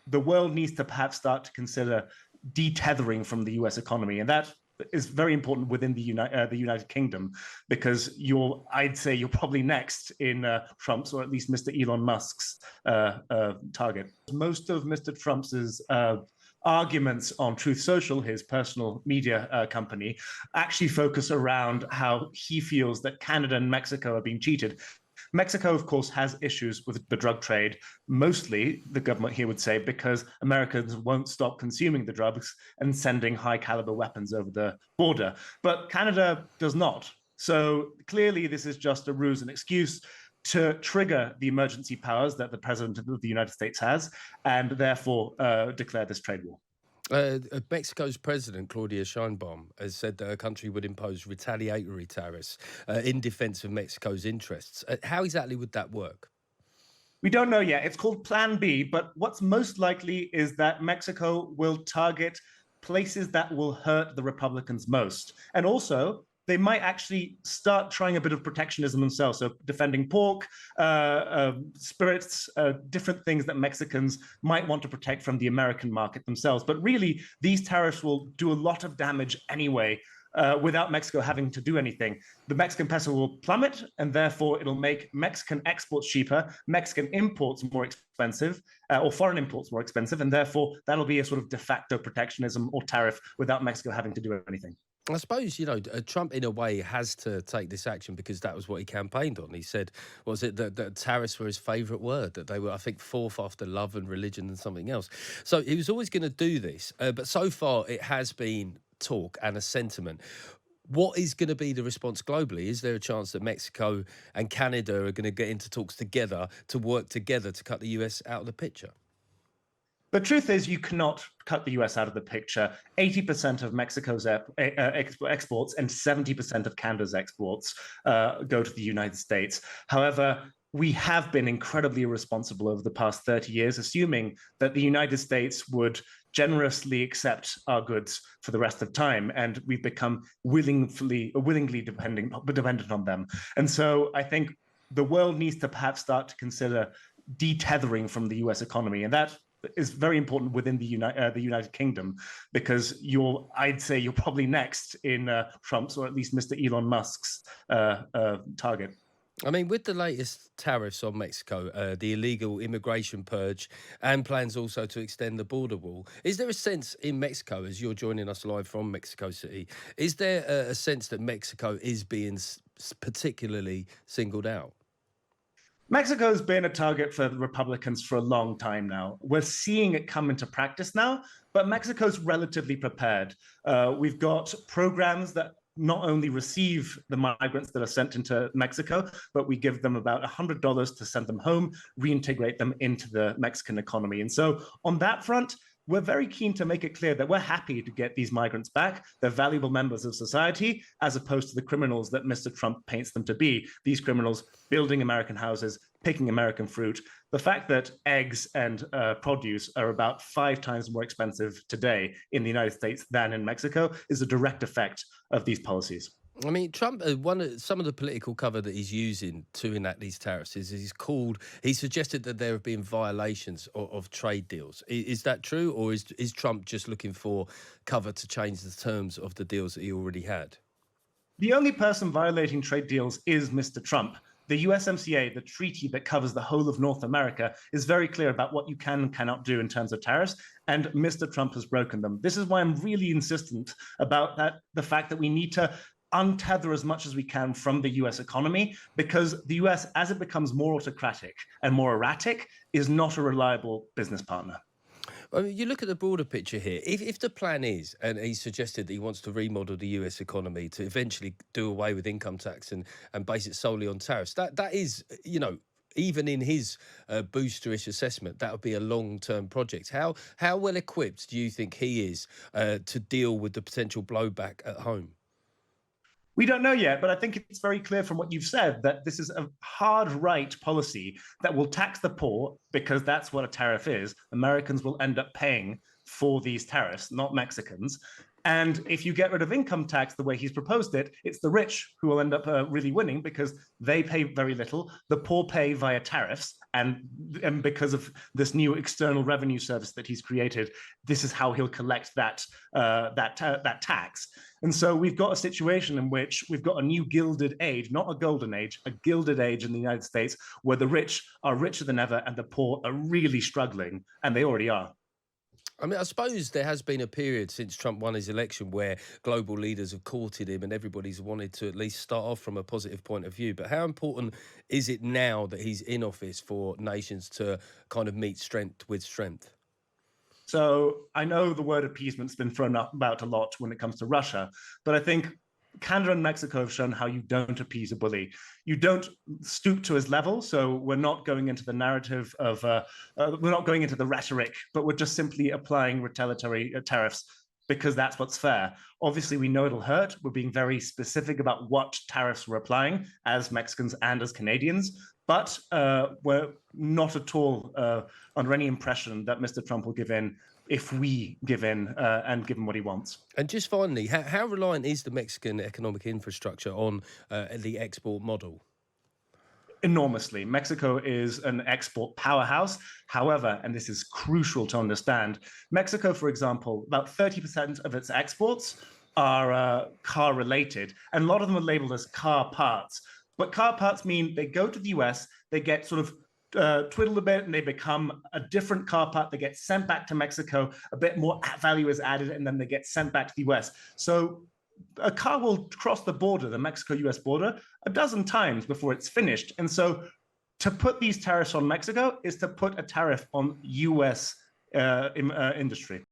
the world needs to perhaps start to consider detethering from the US economy. And that is very important within the United Kingdom, because I'd say you're probably next in Trump's, or at least Mr. Elon Musk's target. Most of Mr. Trump's arguments on Truth Social, his personal media company, actually focus around how he feels that Canada and Mexico are being cheated. Mexico, of course, has issues with the drug trade, mostly, the government here would say, because Americans won't stop consuming the drugs and sending high caliber weapons over the border. But Canada does not. So clearly, this is just a ruse and excuse to trigger the emergency powers that the president of the United States has, and therefore declare this trade war. Mexico's president, Claudia Sheinbaum, has said that her country would impose retaliatory tariffs in defense of Mexico's interests. How exactly would that work? We don't know yet. It's called Plan B, but what's most likely is that Mexico will target places that will hurt the Republicans most. And also, they might actually start trying a bit of protectionism themselves. So defending pork, spirits, different things that Mexicans might want to protect from the American market themselves. But really, these tariffs will do a lot of damage anyway, without Mexico having to do anything. The Mexican peso will plummet, and therefore it'll make Mexican exports cheaper, Mexican imports more expensive, or foreign imports more expensive, and therefore that'll be a sort of de facto protectionism or tariff without Mexico having to do anything. I suppose, Trump, in a way, has to take this action because that was what he campaigned on. He said, was it that tariffs were his favourite word, that they were, I think, fourth after love and religion and something else. So he was always going to do this. But so far, it has been talk and a sentiment. What is going to be the response globally? Is there a chance that Mexico and Canada are going to get into talks together to work together to cut the US out of the picture? The truth is, you cannot cut the US out of the picture. 80% of Mexico's exports and 70% of Canada's exports go to the United States. However, we have been incredibly irresponsible over the past 30 years, assuming that the United States would generously accept our goods for the rest of time, and we've become willingly dependent on them. And so I think the world needs to perhaps start to consider detethering from the US economy, and that is very important within the United Kingdom, because I'd say you're probably next in Trump's, or at least Mr. Elon Musk's target. I mean, with the latest tariffs on Mexico, the illegal immigration purge, and plans also to extend the border wall, is there a sense in Mexico, as you're joining us live from Mexico City, is there a sense that Mexico is being particularly singled out? Mexico's been a target for the Republicans for a long time now. We're seeing it come into practice now, but Mexico's relatively prepared. We've got programs that not only receive the migrants that are sent into Mexico, but we give them about $100 to send them home, reintegrate them into the Mexican economy. And so on that front, we're very keen to make it clear that we're happy to get these migrants back. They're valuable members of society, as opposed to the criminals that Mr. Trump paints them to be. These criminals building American houses, picking American fruit. The fact that eggs and produce are about 5 times more expensive today in the United States than in Mexico is a direct effect of these policies. I mean, Trump, some of the political cover that he's using to enact these tariffs is he suggested that there have been violations of trade deals. Is that true, or is Trump just looking for cover to change the terms of the deals that he already had? The only person violating trade deals is Mr. Trump. The USMCA, the treaty that covers the whole of North America, is very clear about what you can and cannot do in terms of tariffs, and Mr. Trump has broken them. This is why I'm really insistent about the fact that we need to untether as much as we can from the US economy, because the US, as it becomes more autocratic and more erratic, is not a reliable business partner. I mean, you look at the broader picture here. If the plan is, and he suggested that he wants to remodel the US economy to eventually do away with income tax and base it solely on tariffs, that is, even in his boosterish assessment, that would be a long-term project. How well equipped do you think he is to deal with the potential blowback at home? We don't know yet, but I think it's very clear from what you've said that this is a hard right policy that will tax the poor, because that's what a tariff is. Americans will end up paying for these tariffs, not Mexicans. And if you get rid of income tax the way he's proposed it, it's the rich who will end up really winning because they pay very little. The poor pay via tariffs. And because of this new external revenue service that he's created, this is how he'll collect that tax. And so we've got a situation in which we've got a new gilded age, not a golden age, a gilded age in the United States, where the rich are richer than ever and the poor are really struggling, and they already are. I mean, I suppose there has been a period since Trump won his election where global leaders have courted him and everybody's wanted to at least start off from a positive point of view. But how important is it now that he's in office for nations to kind of meet strength with strength? So I know the word appeasement's been thrown about a lot when it comes to Russia, but I think Canada and Mexico have shown how you don't appease a bully. You don't stoop to his level. So we're not going into the narrative of, we're not going into the rhetoric, but we're just simply applying retaliatory tariffs because that's what's fair. Obviously, we know it'll hurt. We're being very specific about what tariffs we're applying as Mexicans and as Canadians. But we're not at all under any impression that Mr. Trump will give in if we give in and give him what he wants. And just finally, how reliant is the Mexican economic infrastructure on the export model? Enormously. Mexico is an export powerhouse. However, and this is crucial to understand, Mexico, for example, about 30% of its exports are car related, and a lot of them are labeled as car parts. But car parts mean they go to the US, they get sort of twiddled a bit and they become a different car part. They get sent back to Mexico, a bit more value is added, and then they get sent back to the US. So a car will cross the border, the Mexico-US border, a dozen times before it's finished. And so to put these tariffs on Mexico is to put a tariff on US industry.